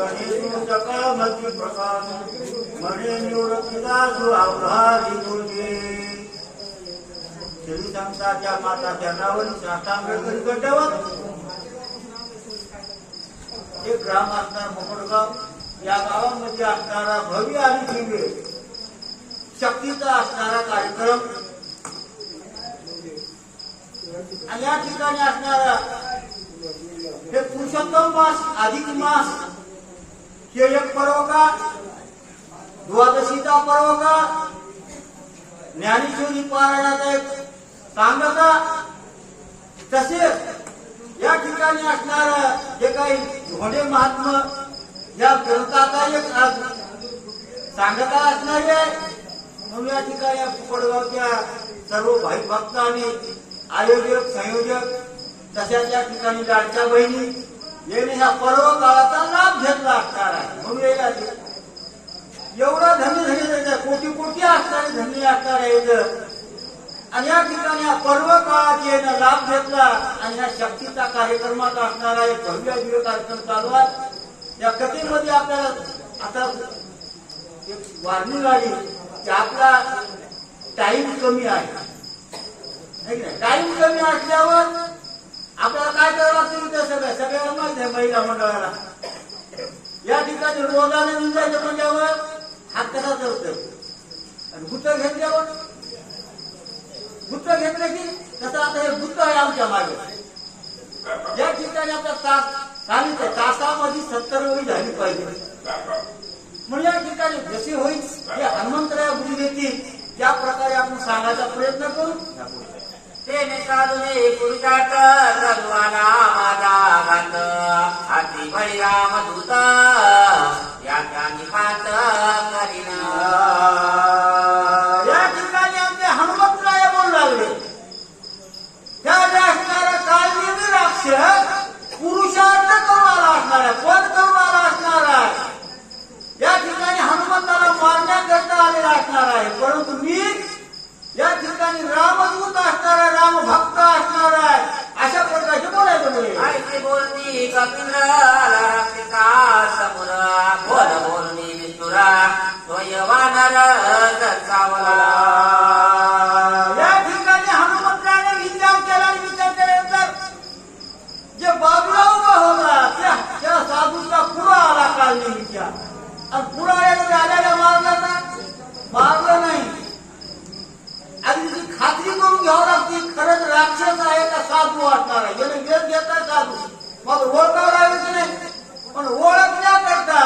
गणेशो सकाळ मध्य प्रकाश म्हणे निवृत्तीला जो अवघारी दुर्गे श्री संताच्या माता चरणावरी साष्टांग करी गंडवत. एक ग्राम असणार मोकडगाव, या गावामध्ये असणारा भव्य आणि दिव्य शक्तीचा असणारा कार्यक्रम आणि या ठिकाणी असणारा हे पुरुषोत्तम मास अधिक मास हे एक पर्व का, द्वादशीचा पर्व का, ज्ञानेश्वरी पारायणाचा एक सांगता, तसेच या ठिकाणी असणारा जे काही धोंडे महात्मा या ग्रंथाचा एक सांगता असणारी आहे. म्हणून या ठिकाणी पुकडगावच्या सर्व भाई भक्तांनी आयोजक संयोजक तशाच या ठिकाणी लाडक्या बहिणी याने ह्या पर्व काळाचा लाभ घेतला असणार आहे. म्हणून एवढा धन्य कोटी कोटी असणारे धन्य असणार आहे. आणि या ठिकाणी हा पर्व काळात यानं लाभ घेतला आणि या शक्तीचा कार्यक्रमात असणारा एक भव्य दिव्य कार्यक्रम चालू आहे. या कथेमध्ये आपल्याला आता एक वार्निंग आली की आपला टाइम कमी आहे. टाइम कमी असल्यावर आपल्याला काय करावं लागतं ते सगळ्याला माहिती आहे. महिला मंडळाला या ठिकाणी रोगाने निघायचं म्हणल्यावर हात कसा चढतोय आणि गुत्त घेतल्यावर गुत्त घेतलं की कसं आता हे गुत्त आहे आमच्या मागे. या ठिकाणी आपला तास सांगितलं तासामध्ये 70 वेळी झाली पाहिजे. म्हणून या ठिकाणी जसे होईल हे हनुमंतराया बुद्धी देतील त्या प्रकारे आपण सांगायचा प्रयत्न करू. तेने साधुने पुरुषार्थ सर्वाना माझा घात अति बळीराम दूत याच्या निपात करीन. या ठिकाणी आमचे हनुमंतराय बोलू लागले त्या असणारा कालनेमी राक्षस पुरुषार्थ करणारा असणार आहे. पण करणारा असणार आहे. या ठिकाणी हनुमंताला मारण्याकरता आलेला असणार आहे. परंतु मी या ठिकाणी रामदूत असणारा राम भक्त असणार आहे. अशा प्रकारचे बोलायचं बोले ऐसे बोलती कपिंद्र राक्षसा समोर बोल बोलणी विष्णुरा स्वयवानर दर्शावला. या ठिकाणी हनुमंताने विचार केला आणि विचार केल्यानंतर जे बाबूला उभा होता त्या साधूचा पुरा आला कालनेमीच्या आणि पुरा आल्याला मारला ना मारलं नाही. आणि तिची खात्री करून घ्यावं लागते खरंच राक्षस आहे का साधू असणार आहे. याने वेळ घेता साधू मग ओळखावं लागायचं नाही. पण ओळखण्याकरता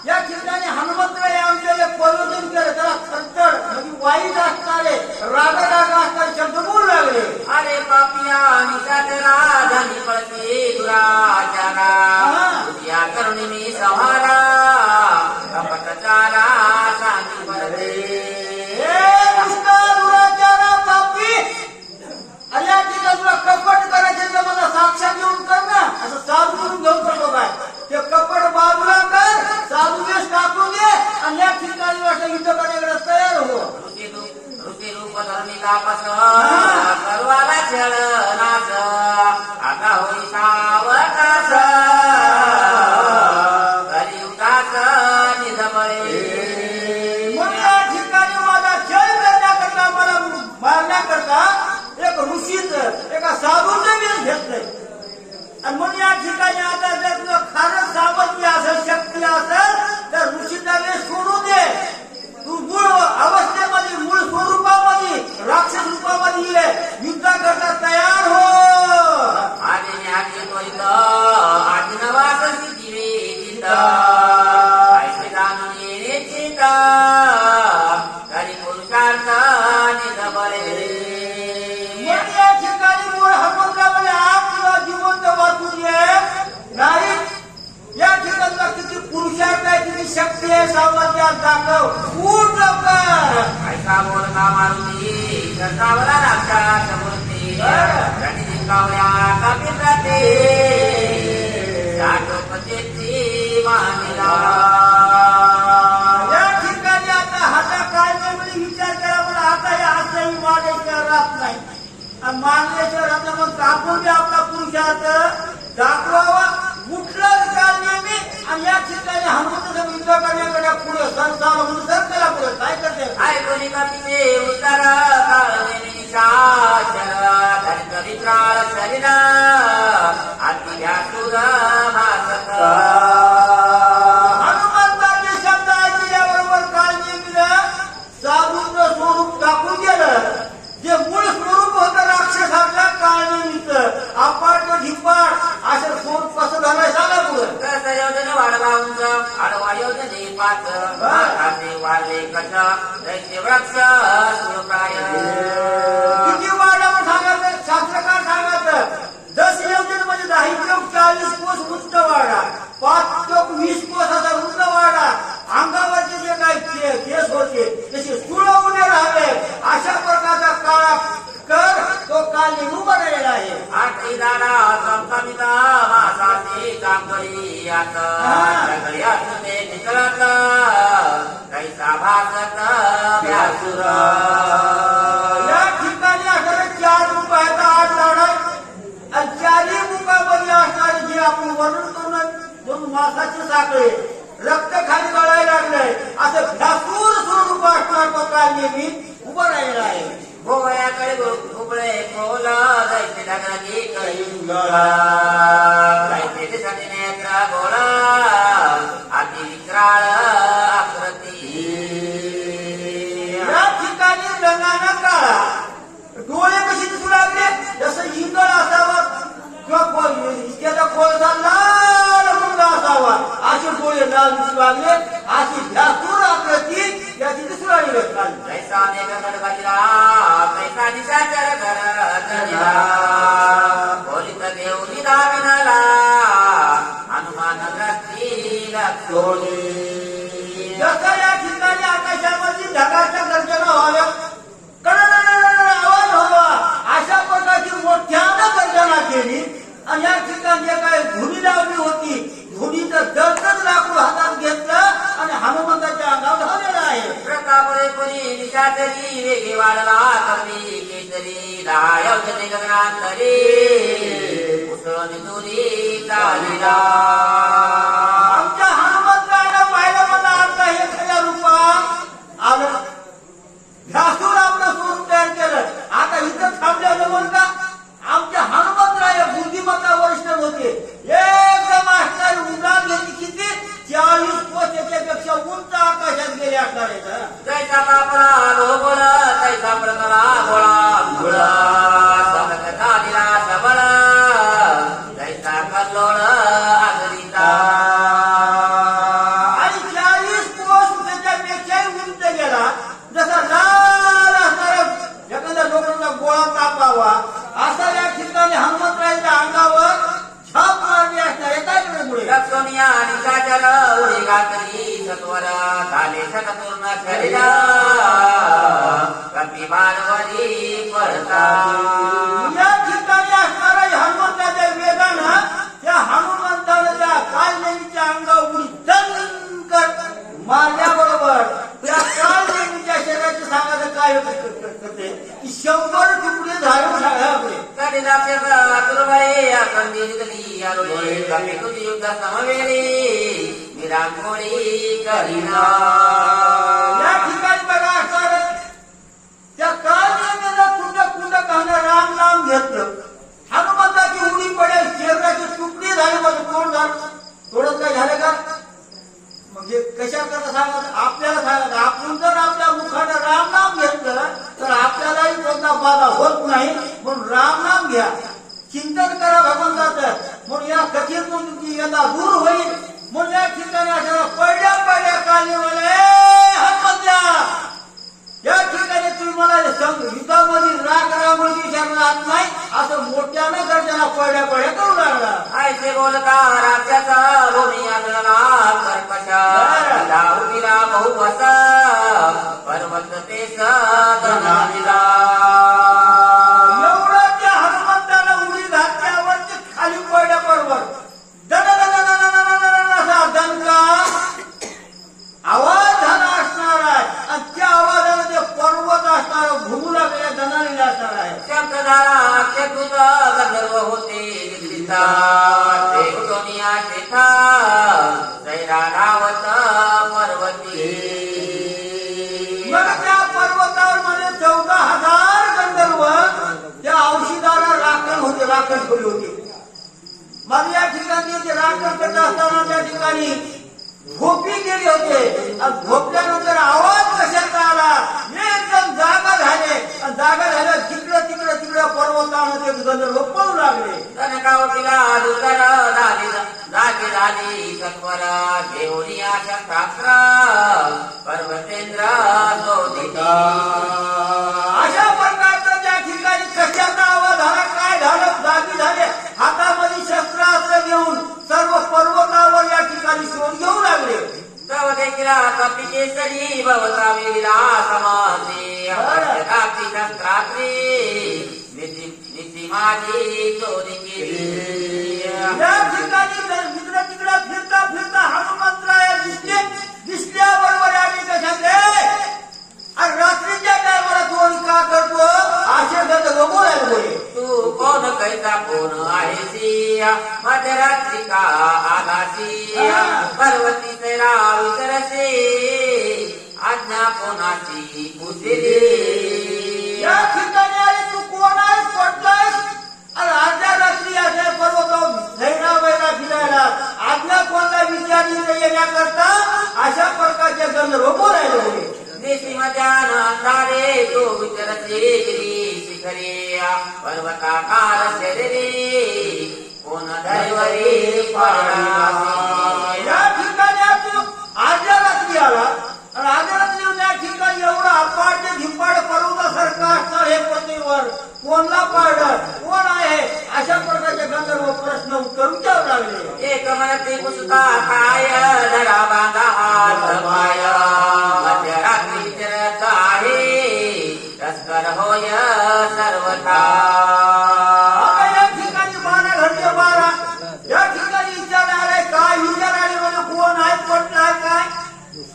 या ठिकाणी हनुमंतराय आमच्याला प्रयोजन केलं. त्याला खरचड म्हणजे वाईट असणारे राग असणारे शब्द बोलू लागले. अरे पापिया निशाचरा धनी पळते दुराचारा या करुणी मी संहारा कपटचारा शांती पडते. या ठिकाणी तुला कपट करायचे तर मला साक्षात येऊन कर ना. असं साधू करून घेऊन करतो काय ते कपट बाजूला कर, साधू वेश टाकून दे आणि या ठिकाणी वाटतं युद्ध करण्याकडे तयार हो. ऋषी रूप धरणी तापस सर्वाला छळ नाच आता होई सावकाश कलियुगाच निधबळे. म्हणून या ठिकाणी माझा छळ करण्याकरता मला मारण्याकरता एक ऋषीच एका साधूचं वेश घेतलंय. आणि म्हणून या ठिकाणी आता जर तुला खरंच सामर्थ्य असेल शक्ती असेल तर ऋषीचा वेश सोडू दे. तू मूळ अवस्थेमध्ये मूळ स्वरूपामध्ये राक्षस रूपामध्ये ये. युद्ध करता तयार हो. आदिने आधी त्वरित आदिनवास स्थिती चिंत ऐसे जाणून येणे चिंत करी पुरुषार्थ निधबळे. या ठिकाणी मूळ हनुमंतरामध्ये आपला जिवंत वाचून ये नाही. या ठिकाणी किती पुरुषार्थ आहे किती शक्ती आहे सामर्थ्य दाखव. उठ लवकर. ऐका बोलका मारुती दर्शावला राक्षस मूर्ती रणी जिंकावल्या कपिंद्राते शाटोपतेची मानिला. या ठिकाणी आता हाता काय नाही विचार केला पण आता या हाताही मागायच्या राहत नाही. आणि मागल्याशिवाय आता मग दाखवून द्या आपला पुरुषार्थ दाखवावा. उठलं काल नेहमी आणि या ठिकाणी वृक्ष सुरप्राय किती वाढा मग सांगायचं शास्त्रकार सांगायचं 10 योजन म्हणजे 10 चौक 40 कोस उंच वाढा 5 चौक 20 कोस असा उंच वाढा अंगावरचे जे काही केस होते तसे सुळवणे राहावे अशा प्रकारचा काळा कर तो काल निघून राहिलेला आहे. आठी दाडा संकमिता मासाची कांकरी आता सगळी असते निकळत कैसा भासत व्यासुर. या ठिकाणी असणारे 4 मुख आहेत 8 झाड आणि 4ही मुखामध्ये असणारे जे आपण वर्णन करून म्हणून मासाचे साखळे रक्त खाली गळायला लागलंय असं भ्यासूर स्वरूप असणार तो काल नेहमी उभं राहिलेला आहे. भोवळ्याकडे घुबळे खोल जायचे ढगाची कळी जायचे दिसते नेत्र गोळा अति विक्राळ आकृती. या ठिकाणी रंगानं काळा डोळे कशी दिसू लागले जसं इंगळ असावं किंवा इतक्याचा कोळसा लाल मुंगा असावा असे डोळे लाल दिसू लागले अशी भ्यासूर आकृती याची दिसू लागली काल. कैसा मेघ गडगडला कैसा निशाचर गरजला बोलित देवनी दामिनला हनुमान ग्रस्तीला सोडी. जसं या ठिकाणी आकाशामध्ये ढगाच्या गर्जना व्हाव्या कडकड आवाज व्हावा अशा प्रकारची मोठ्यानं गर्जना केली आणि या ठिकाणी जे काय धुनी लावली होती धुनीचं दर्दच लाकूड हातात घेतलं आणि हनुमंताच्या अंगावर धावलेलं आहे. प्रतापळे पुरी निशाचरी वेगे वाढला कमी केसरी दहा औषधे गगनांतरी उसळणी तुरी चालिला. आमच्या हनुमंतानं पाहिलं मला आता हे खऱ्या रूपात आलं घासून आपलं स्वरूप तयार केलं. आता इथं थांबल्यानं म्हणून का आमच्या हनुमंतराय बुद्धिमत्ता वरिष्ठ होते एकदम असणारी उडान घेतली किती 40 कोस त्याच्यापेक्षा उंच आकाशात गेले असणार आहेत. जैसा कापला लोबळ तैसा प्रतला गोळा मुळ समक झालीला सबळ जैसा कल्लोळ आगरीता. आणि 40 कोस त्याच्यापेक्षाही उंच गेला जसा लाल असणारा एखाद्या लोकांचा गोळा तापावा असा या ठिकाणी हनुमंतरायच्या अंगावर छाप मारली असणार आहे. काय पुढे लक्ष्मिया निशाचर उडी घातली सत्वर झाले शतपूर्ण शरीर कपी मानवरी पडता. या ठिकाणी असणारा हनुमंताच्या वेगानं त्या हनुमंतानं त्या कालनेमीच्या अंगावर उडी दणकर मारल्याबरोबर त्या कालनेमीच्या शरीराचे सांगायचं काय करते की 100 तुकडे झाले आपले. कधी दाक्षस आतुरबाई आकंदी निघली आरोळी कपी तुझी युद्ध समवेली मी रांगोळी करीना. या ठिकाणी बघा असणार त्या कालनेमीनं कुंड कहणं राम नाम घेतलं हनुमंताची उडी पडेल शरीराची तुकडी झाली मग तोड झालं थोडं काय झालं का म्हणजे कशा करता सांगत आपल्याला सांगत आपण जर आपल्या मुखानं राम नाम घेतलं तर आपल्यालाही कोणता बाधा होत नाही म्हणून राम नाम घ्या चिंतन करा भगवंताचं म्हणून या कठीण तुमची यंदा दूर होईल. म्हणून या ठिकाणी अशा पडल्या कालीवाले हनुमंत्या या ठिकाणी तुम्ही मला युद्धामध्ये राग रामची शरणात नाही असं मोठ्यानं गर्जना पडल्या करू लागला. ऐसे बोलता राक्षस भूमी आंदोलना कर्कश दाऊदिला बहुवस पर्वत ते सदनादिला. एवढं त्या हनुमंताला उडी घातल्यावर ते खाली पडल्या बरोबर असा दणका आवाज झाला असणार आहे आणि त्या आवाजाला ते पर्वत असणार घुमू लागलेल्या दणालेला असणार आहे. शब्दधारा अत्यद्भुत गंधर्व होते निद्रिता देवदोनिया शेठा जैरा धावत पर्वती. मग त्या पर्वतावर मध्ये 14,000 गंधर्व त्या औषधाला राखण ठेवली होती. मग या ठिकाणी ते राखण करत असताना त्या ठिकाणी झोपी गेले होते आणि झोपल्यानंतर आवाज कशाचा आला एकदम जागा झाले आणि जागा झाल्या तिकडे पर्वतानं ते गंधर्व पळू लागले. कनकावतीला दुसर जागी झाली सत्वर घेऊन शस्त्रास्त्र पर्वतेंद्र शोधिता. केसरी भवता वेला समासे अपत्यकापी शस्त्रात्रे निती माझी चोरी केली. या ठिकाणी मित्र तिकडे फिरता फिरता हनुमंतराय दिसल्याबरोबर आम्ही कशाचे आणि रात्रीच्या टायमाला चोरी का करतो असे बोलायला तू कोण कैसा कोण आहेसी मध्यरात्री का आलासी पर्वती तेरा विसरसे आज्ञा कोणाची पुजली. या ठिकाणी आले तू कोण आहेस पडलायस आणि अर्ध्या रात्री असे पर्वतावर झैना वैरा फिरायला आज्ञा कोणता विचारली येण्याकरता अशा प्रकारचे गंधर्व बोलायला होते. देशी मध्यान अंधारे तो विचरसे गिरी शिखरे पर्वताकार शरीरे कोण धैवरी पाडासे. या ठिकाणी तू अर्ध्या रात्री आला आणि अर्ध्या रात्री येऊन या ठिकाणी एवढं अपाड ते धिंपाड पर्वतासारखं असतं हे पृथ्वीवर कोणला पाडलं कोण आहे अशा प्रकारचे गंधर्व प्रश्न उत्तर विचारू लागले. एक म्हणते पुसता काय धरा बांधा हात पाय मध्यरात्री विचरत आहे तस्कर होय सर्वथा. आता या ठिकाणी 12 घंटे 12 या ठिकाणी विचारणारे काय विचारायला म्हणजे कोण आहे पटलाय काय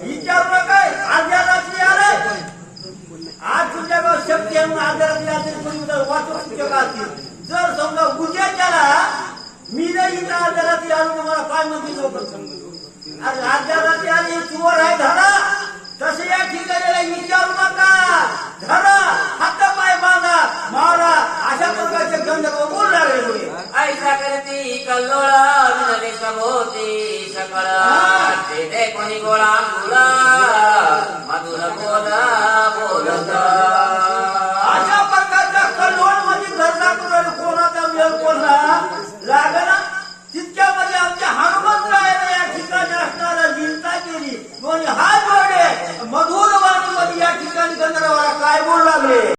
विचारू नका. अर्ध्या रात्री आले आज तुझ्याकडे शक्ती आहे म्हणून अर्ध्या रात्री आले वाचू शिक्षक असतील. जर समजा उद्याच्याला मी नाही इथं अर्ध्या रात्री आलो तुम्हाला काय म्हणते लोक अरे अर्ध्या रात्री आली चोर आहे धरा तसे या ठिकाणी विचारू नका. धरा हात पाय बांधा मारा अशा प्रकारचे गंधर्व बोल लागले. ऐसा करती कल्लोळ विनले सभोवती सकळ ते कोणी गोळा मुळा मधुर बोल बोलत. अशा प्रकारच्या कल्लोळ मध्ये घरला करून कोणाचा वेळ कोणला लागला तितक्यामध्ये आमच्या हनुमंतरायाने या ठिकाणी असणारा चिंता केली म्हणजे हा जोडे मधुर वाणीमध्ये या ठिकाणी गंधर्वाला काय बोलू लागले.